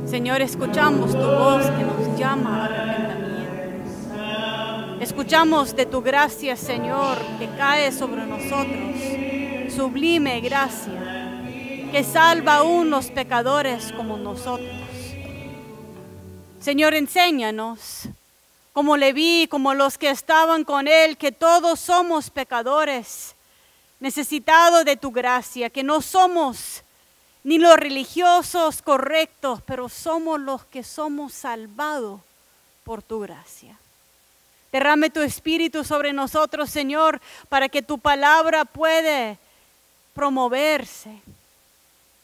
Señor, escuchamos tu voz que nos llama al arrepentimiento. Escuchamos de tu gracia, Señor, que cae sobre nosotros. Sublime gracia, que salva aún los pecadores como nosotros. Señor, enséñanos, como Leví, como los que estaban con él, que todos somos pecadores, necesitados de tu gracia, que no somos ni los religiosos correctos, pero somos los que somos salvados por tu gracia. Derrame tu espíritu sobre nosotros, Señor, para que tu palabra pueda promoverse.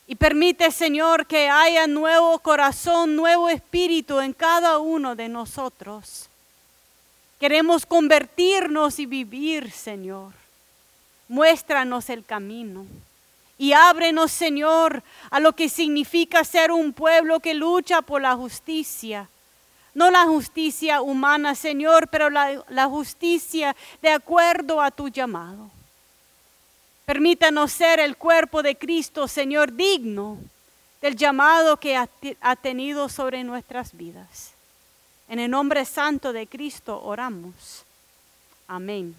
Y permite, Señor, que haya nuevo corazón, nuevo espíritu en cada uno de nosotros. Queremos convertirnos y vivir, Señor. Muéstranos el camino. Y ábrenos, Señor, a lo que significa ser un pueblo que lucha por la justicia. No la justicia humana, Señor, pero la justicia de acuerdo a tu llamado. Permítanos ser el cuerpo de Cristo, Señor, digno del llamado que ha tenido sobre nuestras vidas. En el nombre santo de Cristo oramos. Amén.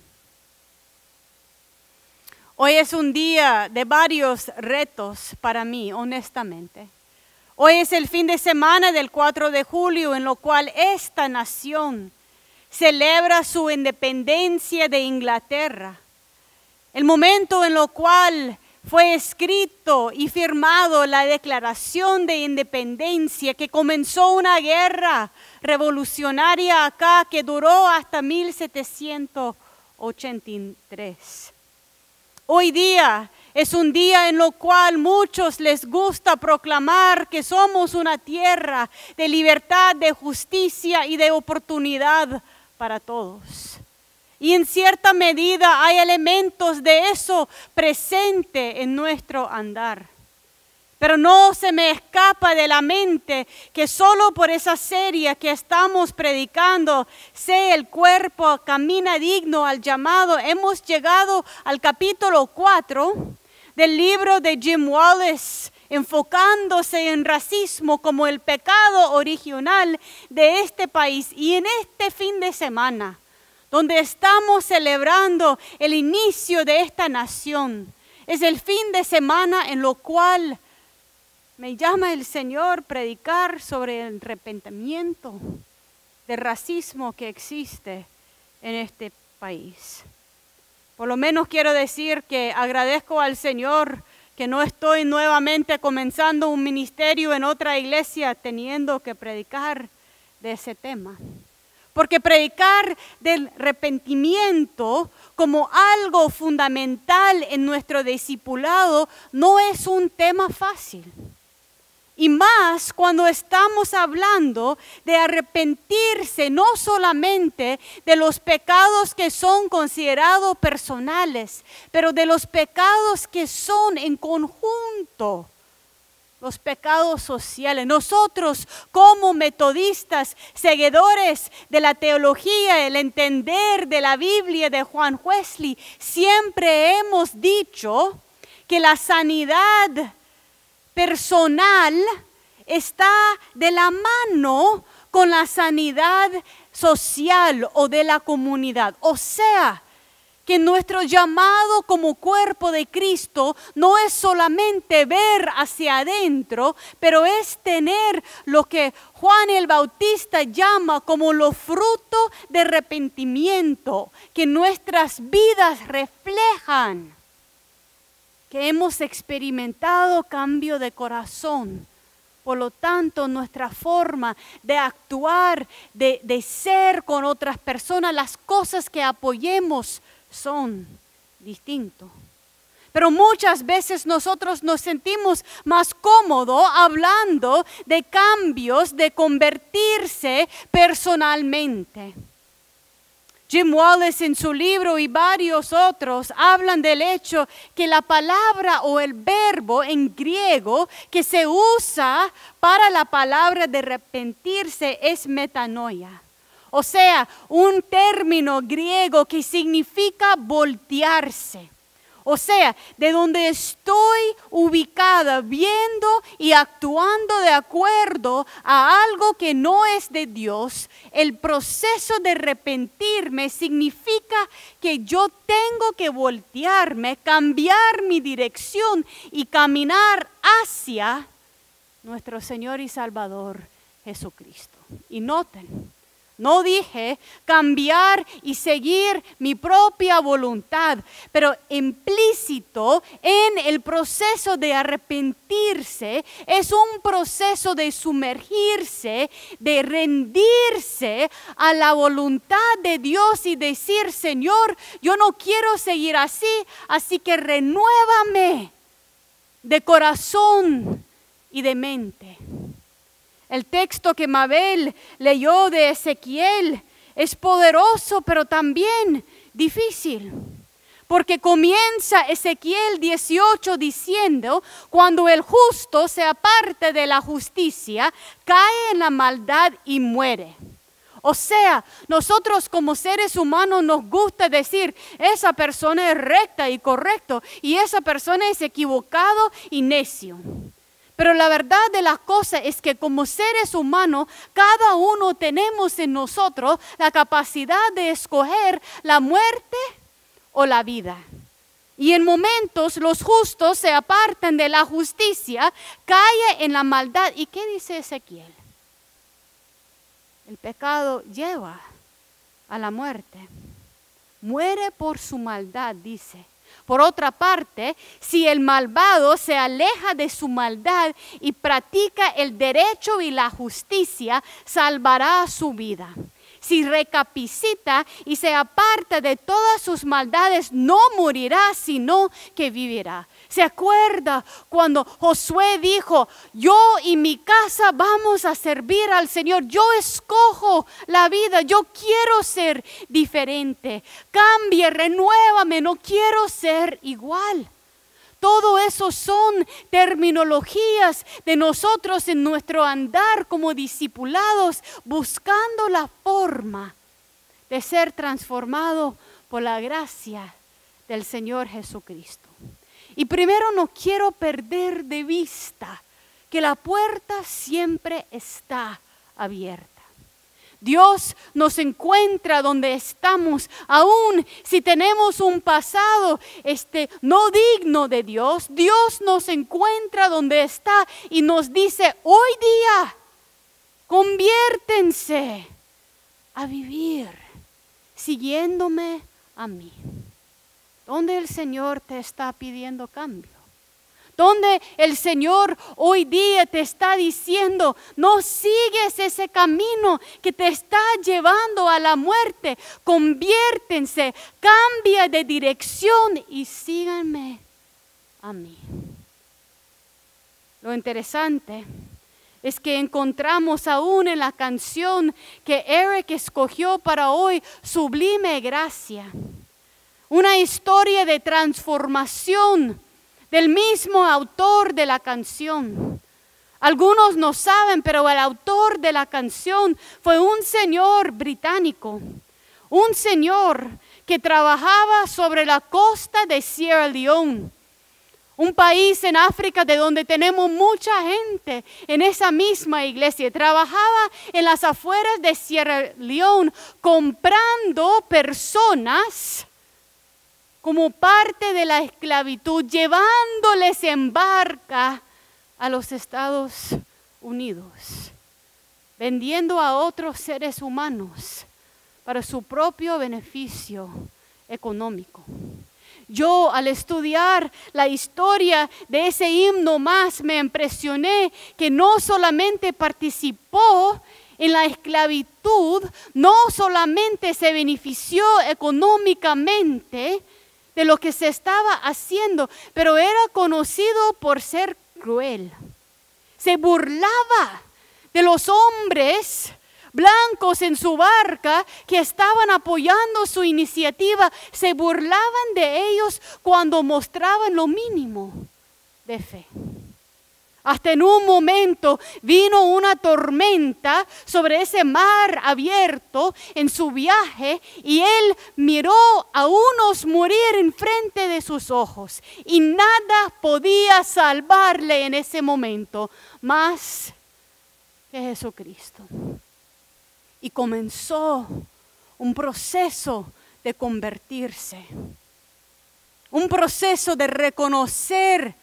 Hoy es un día de varios retos para mí, honestamente. Hoy es el fin de semana del 4 de julio, en lo cual esta nación celebra su independencia de Inglaterra. El momento en lo cual fue escrito y firmado la Declaración de Independencia, que comenzó una guerra revolucionaria acá que duró hasta 1783. Hoy día es un día en lo cual muchos les gusta proclamar que somos una tierra de libertad, de justicia y de oportunidad para todos. Y en cierta medida hay elementos de eso presente en nuestro andar. Pero no se me escapa de la mente que solo por esa serie que estamos predicando, sé el cuerpo, camina digno al llamado, hemos llegado al capítulo 4 del libro de Jim Wallace, enfocándose en racismo como el pecado original de este país. Y en este fin de semana, donde estamos celebrando el inicio de esta nación, es el fin de semana en lo cual me llama el Señor predicar sobre el arrepentimiento del racismo que existe en este país. Por lo menos quiero decir que agradezco al Señor que no estoy nuevamente comenzando un ministerio en otra iglesia teniendo que predicar de ese tema. Porque predicar del arrepentimiento como algo fundamental en nuestro discipulado no es un tema fácil. Y más cuando estamos hablando de arrepentirse no solamente de los pecados que son considerados personales, pero de los pecados que son en conjunto, los pecados sociales. Nosotros como metodistas, seguidores de la teología, el entender de la Biblia de Juan Wesley, siempre hemos dicho que la sanidad personal está de la mano con la sanidad social o de la comunidad. O sea, que nuestro llamado como cuerpo de Cristo no es solamente ver hacia adentro, pero es tener lo que Juan el Bautista llama como los frutos de arrepentimiento, que nuestras vidas reflejan que hemos experimentado cambio de corazón. Por lo tanto, nuestra forma de actuar, de ser con otras personas, las cosas que apoyemos son distintos. Pero muchas veces nosotros nos sentimos más cómodos hablando de cambios, de convertirse personalmente. Jim Wallace en su libro y varios otros hablan del hecho que la palabra o el verbo en griego que se usa para la palabra de arrepentirse es metanoia. O sea, un término griego que significa voltearse. O sea, de donde estoy ubicada, viendo y actuando de acuerdo a algo que no es de Dios, el proceso de arrepentirme significa que yo tengo que voltearme, cambiar mi dirección y caminar hacia nuestro Señor y Salvador Jesucristo. Y noten, no dije cambiar y seguir mi propia voluntad, pero implícito en el proceso de arrepentirse es un proceso de sumergirse, de rendirse a la voluntad de Dios y decir, Señor, yo no quiero seguir así, así que renuévame de corazón y de mente. El texto que Mabel leyó de Ezequiel es poderoso, pero también difícil. Porque comienza Ezequiel 18 diciendo, cuando el justo se aparte de la justicia, cae en la maldad y muere. O sea, nosotros como seres humanos nos gusta decir, esa persona es recta y correcto, y esa persona es equivocado y necio. Pero la verdad de las cosas es que como seres humanos, cada uno tenemos en nosotros la capacidad de escoger la muerte o la vida. Y en momentos los justos se apartan de la justicia, caen en la maldad. ¿Y qué dice Ezequiel? El pecado lleva a la muerte. Muere por su maldad, dice. Por otra parte, si el malvado se aleja de su maldad y practica el derecho y la justicia, salvará su vida. Si recapacita y se aparta de todas sus maldades, no morirá, sino que vivirá. ¿Se acuerda cuando Josué dijo, yo y mi casa vamos a servir al Señor? Yo escojo la vida, yo quiero ser diferente. Cambie, renuévame, no quiero ser igual. Todo eso son terminologías de nosotros en nuestro andar como discipulados, buscando la forma de ser transformado por la gracia del Señor Jesucristo. Y primero no quiero perder de vista que la puerta siempre está abierta. Dios nos encuentra donde estamos, aun si tenemos un pasado no digno de Dios. Dios nos encuentra donde está y nos dice, hoy día, conviértense a vivir siguiéndome a mí. ¿Dónde el Señor te está pidiendo cambio? ¿Dónde el Señor hoy día te está diciendo, no sigues ese camino que te está llevando a la muerte? Conviértense, cambia de dirección y síganme a mí. Lo interesante es que encontramos aún en la canción que Eric escogió para hoy, Sublime Gracia, una historia de transformación del mismo autor de la canción. Algunos no saben, pero el autor de la canción fue un señor británico, un señor que trabajaba sobre la costa de Sierra Leone, un país en África de donde tenemos mucha gente en esa misma iglesia. Trabajaba en las afueras de Sierra Leone comprando personas como parte de la esclavitud, llevándoles en barca a los Estados Unidos, vendiendo a otros seres humanos para su propio beneficio económico. Yo, al estudiar la historia de ese himno más, me impresioné que no solamente participó en la esclavitud, no solamente se benefició económicamente de lo que se estaba haciendo, pero era conocido por ser cruel. Se burlaba de los hombres blancos en su barca que estaban apoyando su iniciativa. Se burlaban de ellos cuando mostraban lo mínimo de fe. Hasta en un momento vino una tormenta sobre ese mar abierto en su viaje y él miró a unos morir enfrente de sus ojos y nada podía salvarle en ese momento más que Jesucristo. Y comenzó un proceso de convertirse, un proceso de reconocer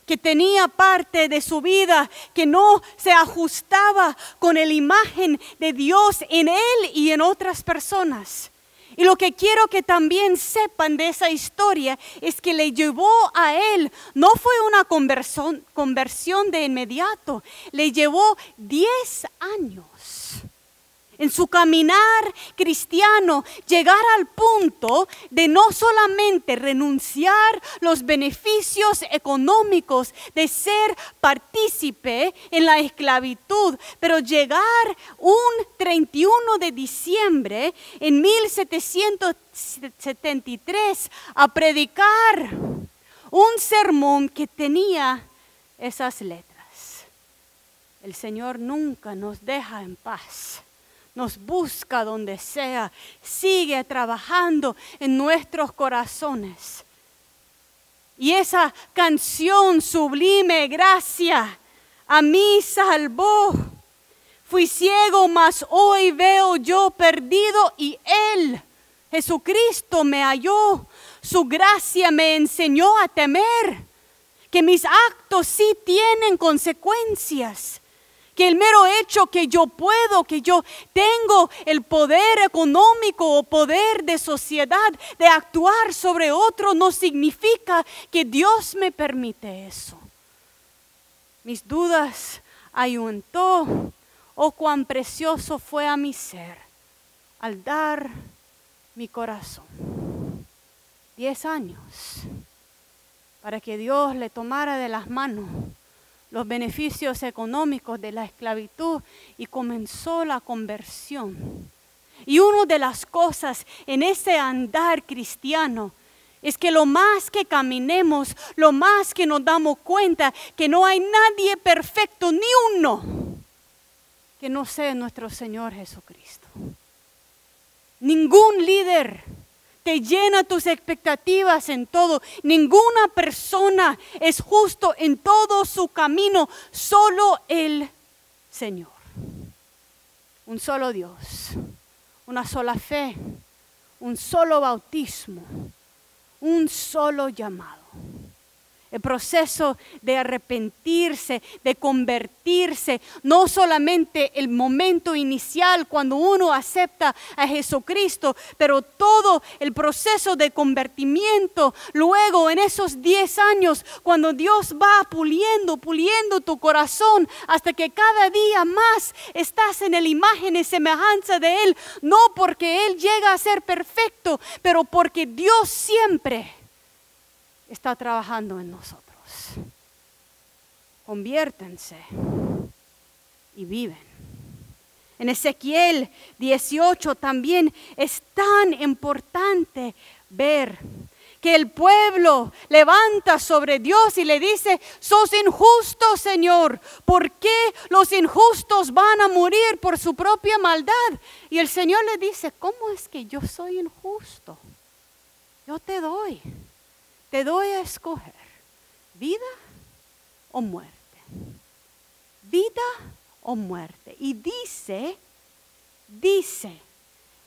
que tenía parte de su vida que no se ajustaba con la imagen de Dios en él y en otras personas. Y lo que quiero que también sepan de esa historia es que le llevó a él, no fue una conversión de inmediato, le llevó 10 años. En su caminar cristiano, llegar al punto de no solamente renunciar los beneficios económicos de ser partícipe en la esclavitud, pero llegar un 31 de diciembre en 1773 a predicar un sermón que tenía esas letras. El Señor nunca nos deja en paz. Nos busca donde sea, sigue trabajando en nuestros corazones. Y esa canción sublime, gracia, a mí salvó. Fui ciego, mas hoy veo yo perdido y Él, Jesucristo, me halló. Su gracia me enseñó a temer, que mis actos sí tienen consecuencias. Que el mero hecho que yo puedo, que yo tengo el poder económico o poder de sociedad de actuar sobre otro, no significa que Dios me permite eso. Mis dudas aumentó, oh cuán precioso fue a mi ser al dar mi corazón. 10 años para que Dios le tomara de las manos los beneficios económicos de la esclavitud y comenzó la conversión. Y una de las cosas en ese andar cristiano es que lo más que caminemos, lo más que nos damos cuenta que no hay nadie perfecto, ni uno, que no sea nuestro Señor Jesucristo. Ningún líder te llena tus expectativas en todo. Ninguna persona es justo en todo su camino, solo el Señor. Un solo Dios, una sola fe, un solo bautismo, un solo llamado. El proceso de arrepentirse, de convertirse, no solamente el momento inicial cuando uno acepta a Jesucristo, pero todo el proceso de convertimiento, luego en esos 10 años, cuando Dios va puliendo tu corazón, hasta que cada día más estás en la imagen y semejanza de Él, no porque Él llega a ser perfecto, pero porque Dios siempre está trabajando en nosotros. Conviértanse y viven. En Ezequiel 18 también es tan importante ver que el pueblo levanta sobre Dios y le dice: sos injusto, Señor. ¿Por qué los injustos van a morir por su propia maldad? Y el Señor le dice: ¿cómo es que yo soy injusto? Yo te doy a escoger vida o muerte. Vida o muerte. Y dice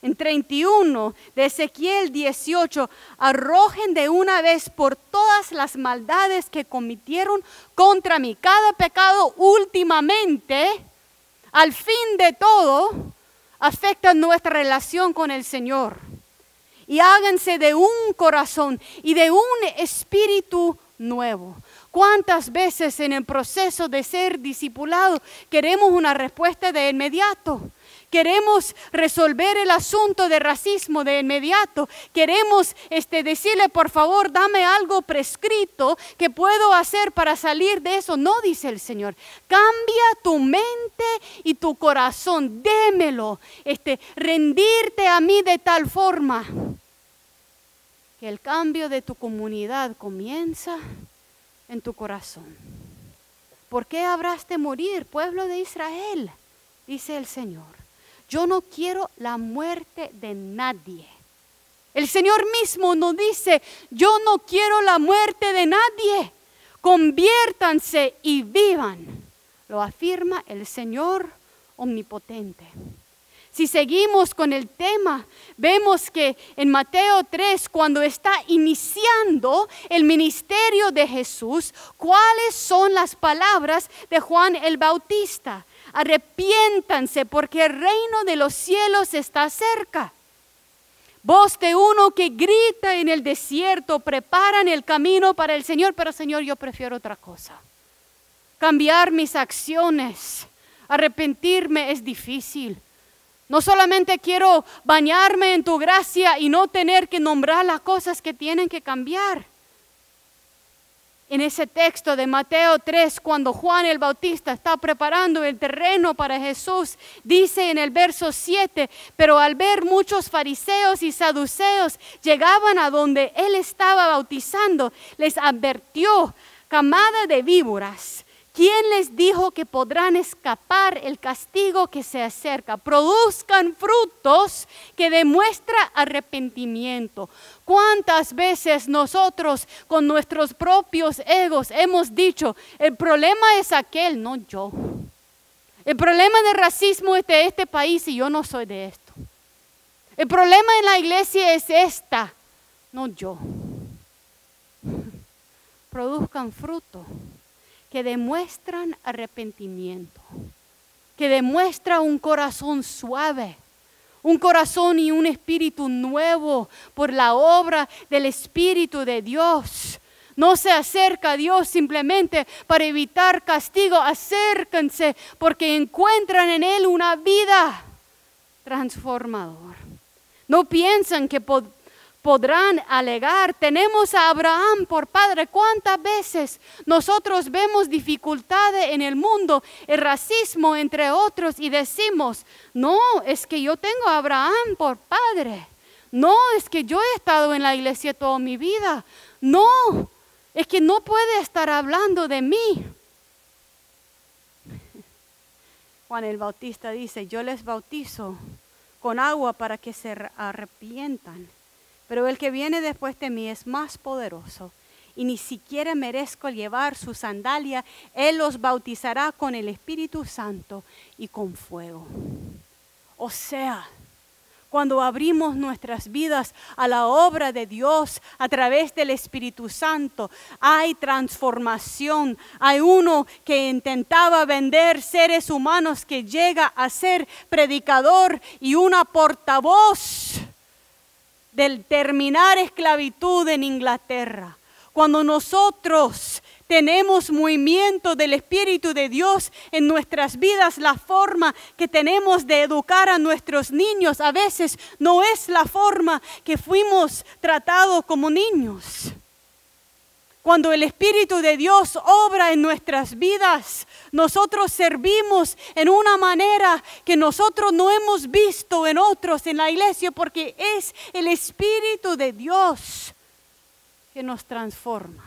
en 31 de Ezequiel 18, arrojen de una vez por todas las maldades que cometieron contra mí. Cada pecado últimamente, al fin de todo, afecta nuestra relación con el Señor. Y háganse de un corazón y de un espíritu nuevo. ¿Cuántas veces en el proceso de ser discipulado queremos una respuesta de inmediato? Queremos resolver el asunto de racismo de inmediato. Queremos decirle: por favor, dame algo prescrito que puedo hacer para salir de eso. No, dice el Señor. Cambia tu mente y tu corazón. Démelo. Rendirte a mí de tal forma que el cambio de tu comunidad comienza en tu corazón. ¿por qué habrás de morir, pueblo de Israel? Dice el Señor. Yo no quiero la muerte de nadie. El Señor mismo nos dice, yo no quiero la muerte de nadie. Conviértanse y vivan. Lo afirma el Señor omnipotente. Si seguimos con el tema, vemos que en Mateo 3, cuando está iniciando el ministerio de Jesús, ¿cuáles son las palabras de Juan el Bautista? Arrepiéntanse porque el reino de los cielos está cerca. Voz de uno que grita en el desierto, preparan el camino para el Señor, pero Señor, yo prefiero otra cosa. Cambiar mis acciones, arrepentirme es difícil. No solamente quiero bañarme en tu gracia y no tener que nombrar las cosas que tienen que cambiar. En ese texto de Mateo 3, cuando Juan el Bautista está preparando el terreno para Jesús, dice en el verso 7, pero al ver muchos fariseos y saduceos llegaban a donde él estaba bautizando, les advirtió, camada de víboras, ¿quién les dijo que podrán escapar el castigo que se acerca? Produzcan frutos que demuestran arrepentimiento. ¿Cuántas veces nosotros con nuestros propios egos hemos dicho, el problema es aquel, no yo? El problema del racismo es de este país y yo no soy de esto. El problema en la iglesia es esta, no yo. Produzcan fruto que demuestran arrepentimiento, que demuestra un corazón suave, un corazón y un espíritu nuevo por la obra del Espíritu de Dios. No se acerca a Dios simplemente para evitar castigo, acérquense porque encuentran en Él una vida transformadora. No piensan que podrán alegar, tenemos a Abraham por padre. ¿Cuántas veces nosotros vemos dificultades en el mundo, el racismo entre otros y decimos, no, es que yo tengo a Abraham por padre. No, es que yo he estado en la iglesia toda mi vida. No, es que no puede estar hablando de mí. Juan el Bautista dice, yo les bautizo con agua para que se arrepientan. Pero el que viene después de mí es más poderoso y ni siquiera merezco llevar su sandalia. Él los bautizará con el Espíritu Santo y con fuego. O sea, cuando abrimos nuestras vidas a la obra de Dios a través del Espíritu Santo, hay transformación. Hay uno que intentaba vender seres humanos que llega a ser predicador y una portavoz del terminar esclavitud en Inglaterra. Cuando nosotros tenemos movimiento del Espíritu de Dios en nuestras vidas, la forma que tenemos de educar a nuestros niños a veces no es la forma que fuimos tratados como niños. Cuando el Espíritu de Dios obra en nuestras vidas, nosotros servimos en una manera que nosotros no hemos visto en otros en la iglesia, porque es el Espíritu de Dios que nos transforma.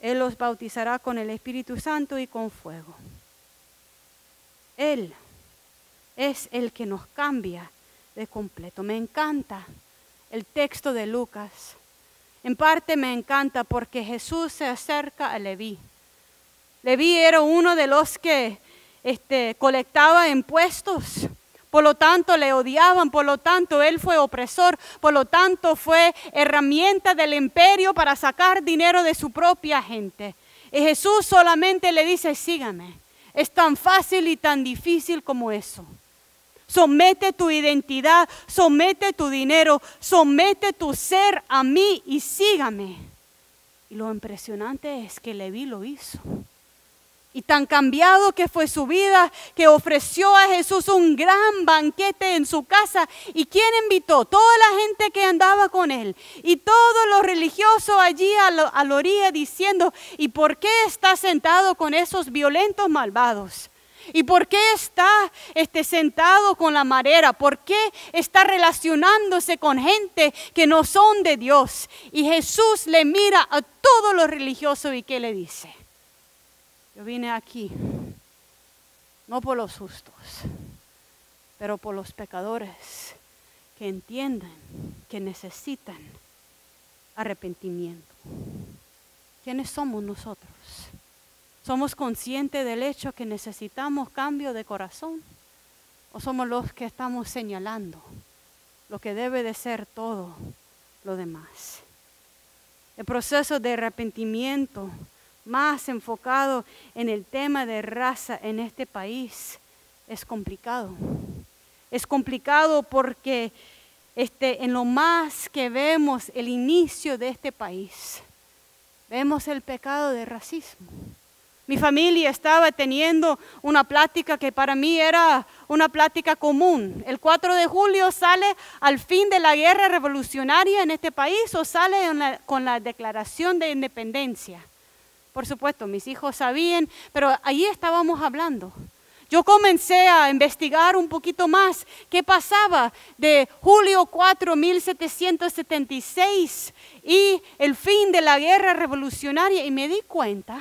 Él los bautizará con el Espíritu Santo y con fuego. Él es el que nos cambia de completo. Me encanta el texto de Lucas. En parte me encanta porque Jesús se acerca a Leví. Leví era uno de los que colectaba impuestos. Por lo tanto, le odiaban, por lo tanto, él fue opresor, por lo tanto, fue herramienta del imperio para sacar dinero de su propia gente. Y Jesús solamente le dice, sígame. Es tan fácil y tan difícil como eso. Somete tu identidad, somete tu dinero, somete tu ser a mí y sígame. Y lo impresionante es que Leví lo hizo. Y tan cambiado que fue su vida, que ofreció a Jesús un gran banquete en su casa. ¿Y quién invitó? Toda la gente que andaba con él. Y todos los religiosos allí a la orilla diciendo, ¿y por qué está sentado con esos violentos malvados? ¿Y por qué está sentado con la madera? ¿Por qué está relacionándose con gente que no son de Dios? Y Jesús le mira a todos los religiosos y ¿qué le dice? Yo vine aquí, no por los justos, pero por los pecadores que entienden que necesitan arrepentimiento. ¿Quiénes somos nosotros? ¿Somos conscientes del hecho que necesitamos cambio de corazón? ¿O somos los que estamos señalando lo que debe de ser todo lo demás? El proceso de arrepentimiento más enfocado en el tema de raza en este país es complicado. Es complicado porque en lo más que vemos el inicio de este país, vemos el pecado de racismo. Mi familia estaba teniendo una plática que para mí era una plática común. ¿El 4 de julio sale al fin de la guerra revolucionaria en este país o sale con la declaración de independencia? Por supuesto, mis hijos sabían, pero allí estábamos hablando. Yo comencé a investigar un poquito más qué pasaba de julio 4, 1776 y el fin de la guerra revolucionaria y me di cuenta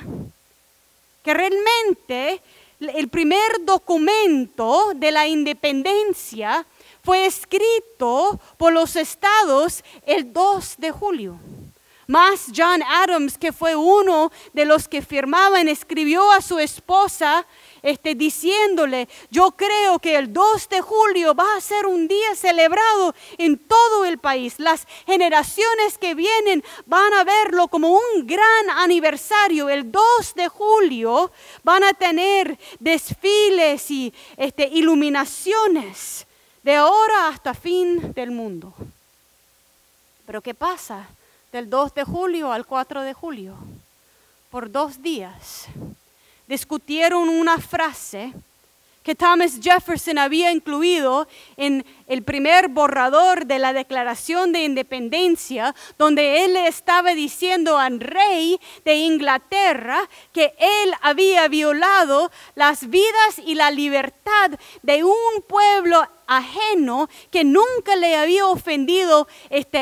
que realmente el primer documento de la independencia fue escrito por los estados el 2 de julio. Más John Adams, que fue uno de los que firmaban, escribió a su esposa diciéndole, yo creo que el 2 de julio va a ser un día celebrado en todo el país. Las generaciones que vienen van a verlo como un gran aniversario. El 2 de julio van a tener desfiles y iluminaciones de ahora hasta fin del mundo. Pero ¿qué pasa? Del 2 de julio al 4 de julio, por 2 días, discutieron una frase que Thomas Jefferson había incluido en el primer borrador de la Declaración de Independencia, donde él estaba diciendo al rey de Inglaterra que él había violado las vidas y la libertad de un pueblo ajeno que nunca le había ofendido,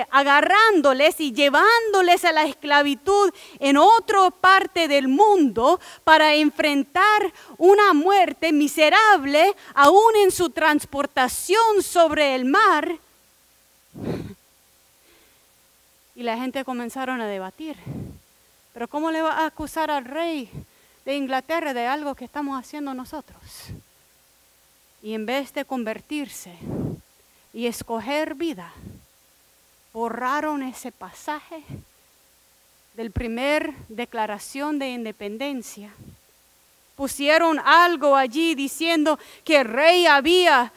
agarrándoles y llevándoles a la esclavitud en otra parte del mundo para enfrentar una muerte miserable aún en su transportación sobre el mar. Y la gente comenzaron a debatir, pero ¿cómo le va a acusar al rey de Inglaterra de algo que estamos haciendo nosotros? Y en vez de convertirse y escoger vida, borraron ese pasaje del primer declaración de independencia. Pusieron algo allí diciendo que el rey había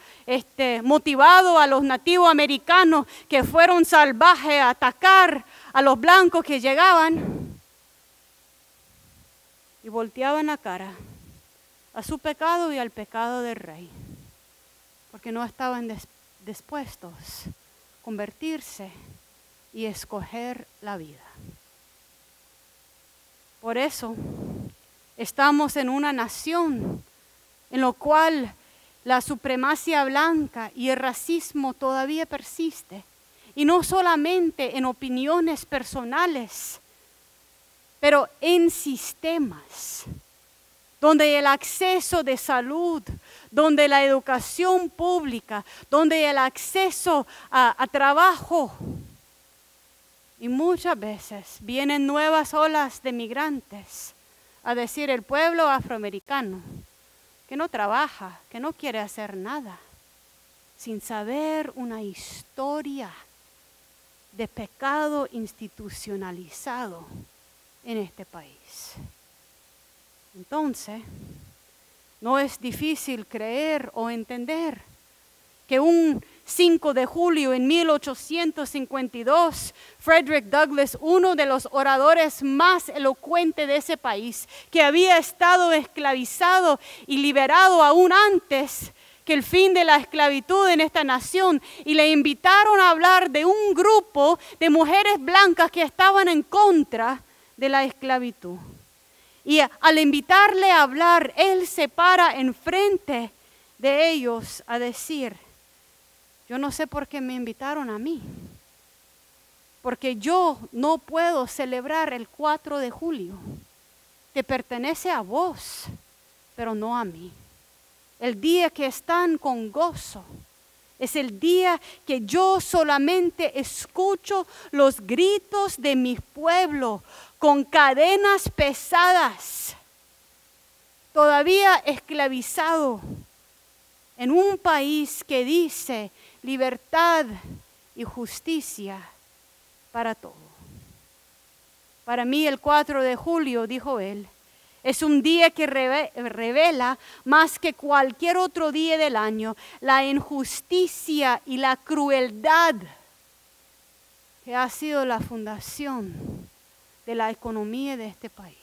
motivado a los nativos americanos que fueron salvajes a atacar a los blancos que llegaban. Y volteaban la cara a su pecado y al pecado del rey, porque no estaban dispuestos a convertirse y escoger la vida. Por eso estamos en una nación en la cual la supremacía blanca y el racismo todavía persiste, y no solamente en opiniones personales, pero en sistemas donde el acceso de salud, donde la educación pública, donde el acceso a trabajo. Y muchas veces vienen nuevas olas de migrantes a decir el pueblo afroamericano que no trabaja, que no quiere hacer nada, sin saber una historia de pecado institucionalizado en este país. Entonces, no es difícil creer o entender que un 5 de julio en 1852, Frederick Douglass, uno de los oradores más elocuentes de ese país, que había estado esclavizado y liberado aún antes que el fin de la esclavitud en esta nación, y le invitaron a hablar de un grupo de mujeres blancas que estaban en contra de la esclavitud. Y al invitarle a hablar, él se para enfrente de ellos a decir, yo no sé por qué me invitaron a mí, porque yo no puedo celebrar el 4 de julio, te pertenece a vos, pero no a mí. El día que están con gozo es el día que yo solamente escucho los gritos de mi pueblo con cadenas pesadas, todavía esclavizado en un país que dice libertad y justicia para todo. Para mí el 4 de julio, dijo él, es un día que revela más que cualquier otro día del año la injusticia y la crueldad que ha sido la fundación de la economía de este país.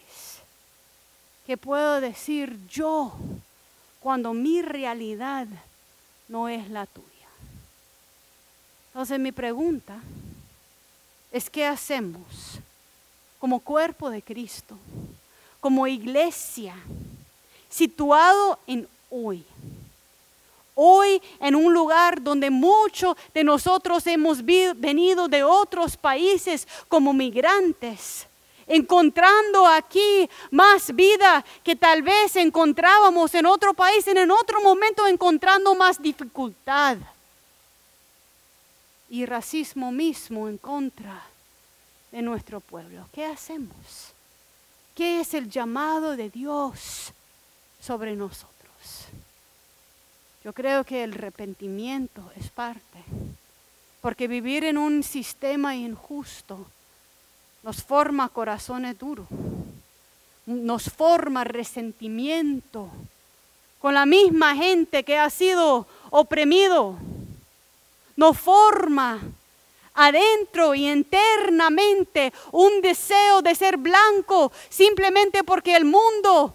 ¿Qué puedo decir yo cuando mi realidad no es la tuya? Entonces mi pregunta es, ¿qué hacemos como cuerpo de Cristo, como iglesia, situado en hoy? Hoy en un lugar donde muchos de nosotros hemos venido de otros países como migrantes, encontrando aquí más vida que tal vez encontrábamos en otro país, en otro momento encontrando más dificultad y racismo mismo en contra de nuestro pueblo. ¿Qué hacemos? ¿Qué es el llamado de Dios sobre nosotros? Yo creo que el arrepentimiento es parte, porque vivir en un sistema injusto nos forma corazones duros, nos forma resentimiento con la misma gente que ha sido oprimido, nos forma adentro y internamente un deseo de ser blanco simplemente porque el mundo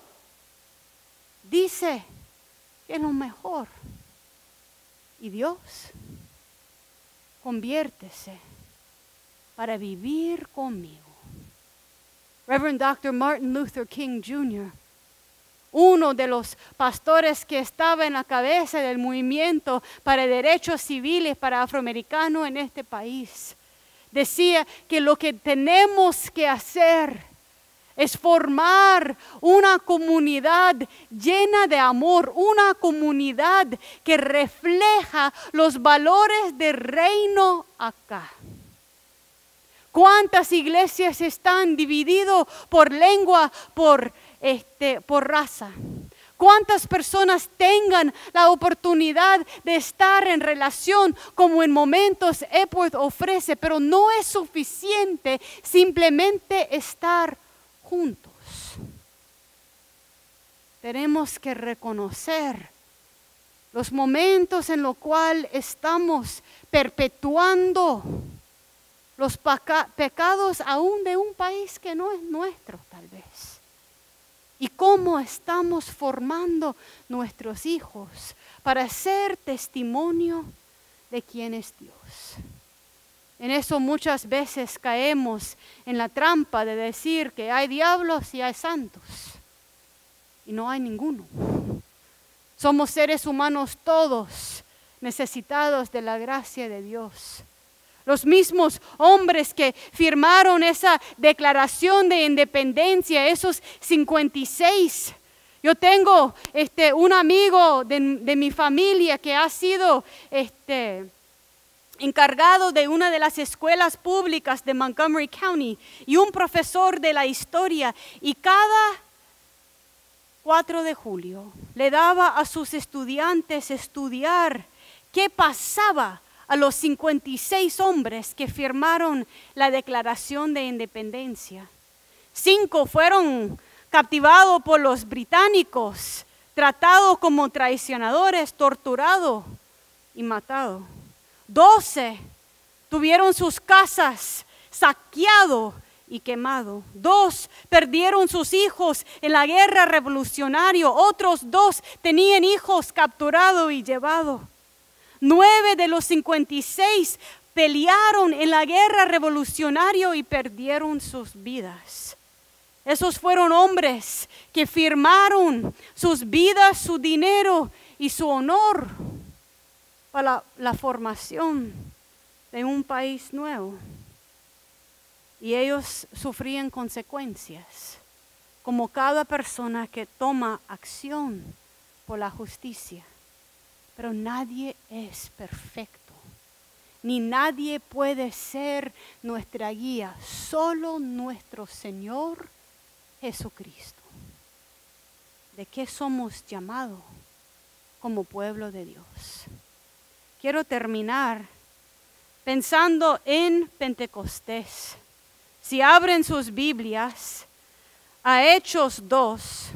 dice que es lo mejor. Y Dios, conviértese para vivir conmigo. Reverend Dr. Martin Luther King Jr., uno de los pastores que estaba en la cabeza del movimiento para derechos civiles para afroamericanos en este país, decía que lo que tenemos que hacer es formar una comunidad llena de amor, una comunidad que refleja los valores del reino acá. ¿Cuántas iglesias están divididas por lengua, por raza? ¿Cuántas personas tengan la oportunidad de estar en relación como en momentos Epworth ofrece, pero no es suficiente simplemente estar juntos? Tenemos que reconocer los momentos en los cuales estamos perpetuando los pecados aún de un país que no es nuestro, tal vez. Y cómo estamos formando nuestros hijos para ser testimonio de quién es Dios. En eso muchas veces caemos en la trampa de decir que hay diablos y hay santos. Y no hay ninguno. Somos seres humanos todos necesitados de la gracia de Dios. Los mismos hombres que firmaron esa declaración de independencia, esos 56. Yo tengo un amigo de mi familia que ha sido encargado de una de las escuelas públicas de Montgomery County y un profesor de la historia. Y cada 4 de julio le daba a sus estudiantes estudiar qué pasaba a los 56 hombres que firmaron la Declaración de Independencia. 5 fueron capturados por los británicos, tratados como traicionadores, torturados y matados. 12 tuvieron sus casas saqueadas y quemadas. 2 perdieron sus hijos en la guerra revolucionaria. Otros 2 tenían hijos capturados y llevados. 9 de los 56 pelearon en la guerra revolucionaria y perdieron sus vidas. Esos fueron hombres que firmaron sus vidas, su dinero y su honor para la formación de un país nuevo. Y ellos sufrían consecuencias como cada persona que toma acción por la justicia. Pero nadie es perfecto, ni nadie puede ser nuestra guía, solo nuestro Señor Jesucristo. ¿De qué somos llamados como pueblo de Dios? Quiero terminar pensando en Pentecostés. Si abren sus Biblias a Hechos 2,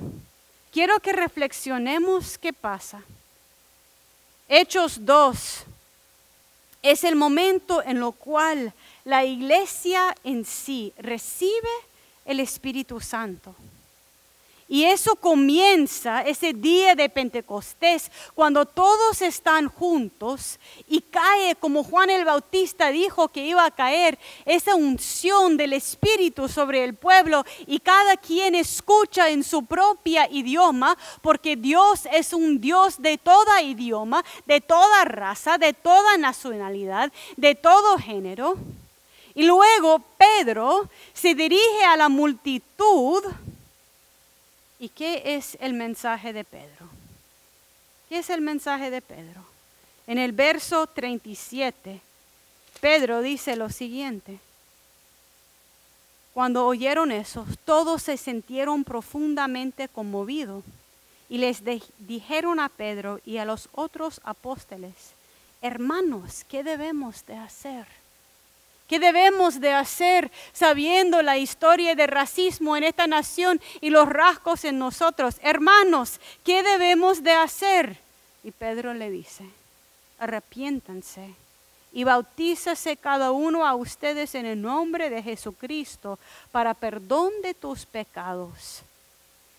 quiero que reflexionemos qué pasa. Hechos 2 es el momento en el cual la iglesia en sí recibe el Espíritu Santo. Y eso comienza ese día de Pentecostés, cuando todos están juntos y cae, como Juan el Bautista dijo que iba a caer, esa unción del Espíritu sobre el pueblo, y cada quien escucha en su propia idioma, porque Dios es un Dios de toda idioma, de toda raza, de toda nacionalidad, de todo género. Y luego Pedro se dirige a la multitud. ¿Y qué es el mensaje de Pedro? ¿Qué es el mensaje de Pedro? En el verso 37, Pedro dice lo siguiente. Cuando oyeron eso, todos se sintieron profundamente conmovidos y les dijeron a Pedro y a los otros apóstoles: hermanos, ¿qué debemos de hacer? ¿Qué debemos de hacer sabiendo la historia de racismo en esta nación y los rasgos en nosotros? Hermanos, ¿qué debemos de hacer? Y Pedro le dice: arrepiéntanse y bautízase cada uno a ustedes en el nombre de Jesucristo para perdón de tus pecados,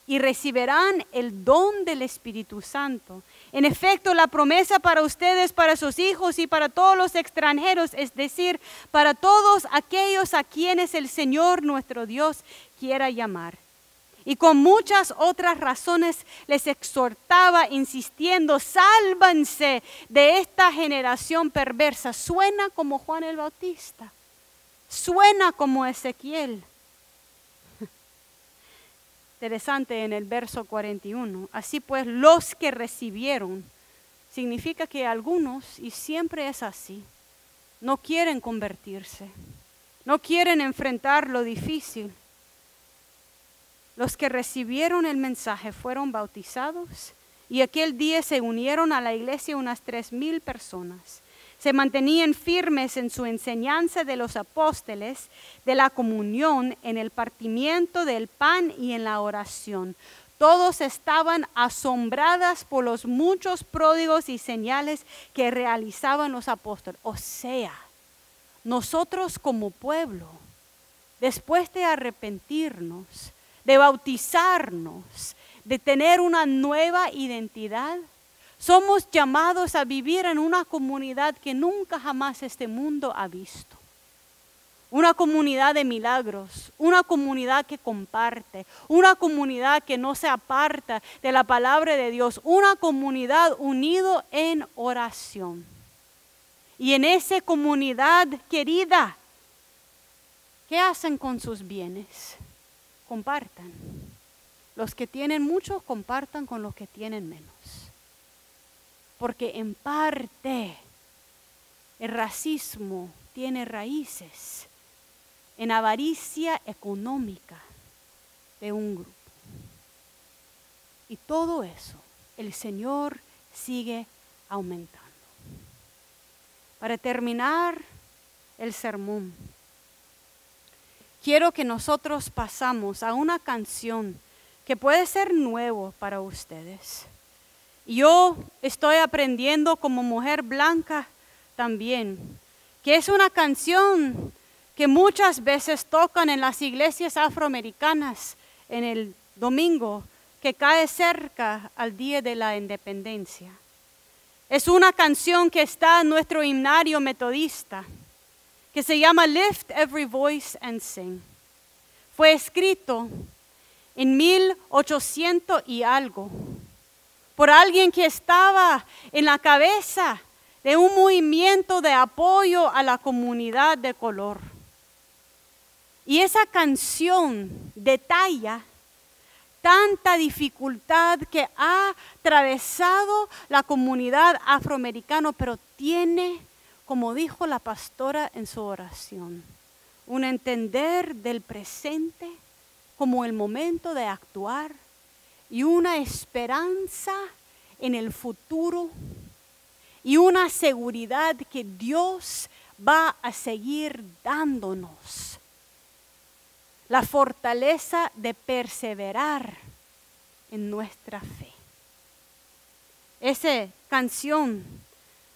y recibirán el don del Espíritu Santo. En efecto, la promesa para ustedes, para sus hijos y para todos los extranjeros, es decir, para todos aquellos a quienes el Señor nuestro Dios quiera llamar. Y con muchas otras razones les exhortaba, insistiendo: sálvanse de esta generación perversa. Suena como Juan el Bautista, suena como Ezequiel. Interesante en el verso 41. Así pues, los que recibieron, significa que algunos, y siempre es así, no quieren convertirse, no quieren enfrentar lo difícil. Los que recibieron el mensaje fueron bautizados, y aquel día se unieron a la iglesia unas 3,000 personas. Se mantenían firmes en su enseñanza de los apóstoles, de la comunión, en el partimiento del pan y en la oración. Todos estaban asombradas por los muchos pródigos y señales que realizaban los apóstoles. O sea, nosotros como pueblo, después de arrepentirnos, de bautizarnos, de tener una nueva identidad, somos llamados a vivir en una comunidad que nunca jamás este mundo ha visto. Una comunidad de milagros, una comunidad que comparte, una comunidad que no se aparta de la palabra de Dios, una comunidad unida en oración. Y en esa comunidad querida, ¿qué hacen con sus bienes? Compartan. Los que tienen mucho, compartan con los que tienen menos. Porque en parte el racismo tiene raíces en avaricia económica de un grupo. Y todo eso el Señor sigue aumentando. Para terminar el sermón, quiero que nosotros pasamos a una canción que puede ser nuevo para ustedes. Yo estoy aprendiendo como mujer blanca también, que es una canción que muchas veces tocan en las iglesias afroamericanas en el domingo que cae cerca al día de la independencia. Es una canción que está en nuestro himnario metodista, que se llama Lift Every Voice and Sing. Fue escrito en 1800 y algo, por alguien que estaba en la cabeza de un movimiento de apoyo a la comunidad de color. Y esa canción detalla tanta dificultad que ha atravesado la comunidad afroamericana, pero tiene, como dijo la pastora en su oración, un entender del presente como el momento de actuar y una esperanza en el futuro y una seguridad que Dios va a seguir dándonos la fortaleza de perseverar en nuestra fe. Esa canción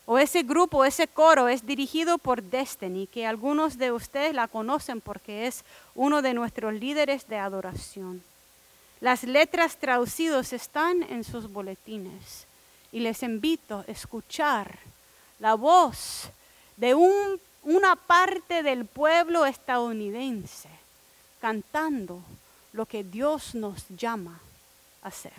o ese grupo, ese coro es dirigido por Destiny, que algunos de ustedes la conocen porque es uno de nuestros líderes de adoración. Las letras traducidas están en sus boletines y les invito a escuchar la voz de una parte del pueblo estadounidense cantando lo que Dios nos llama a hacer.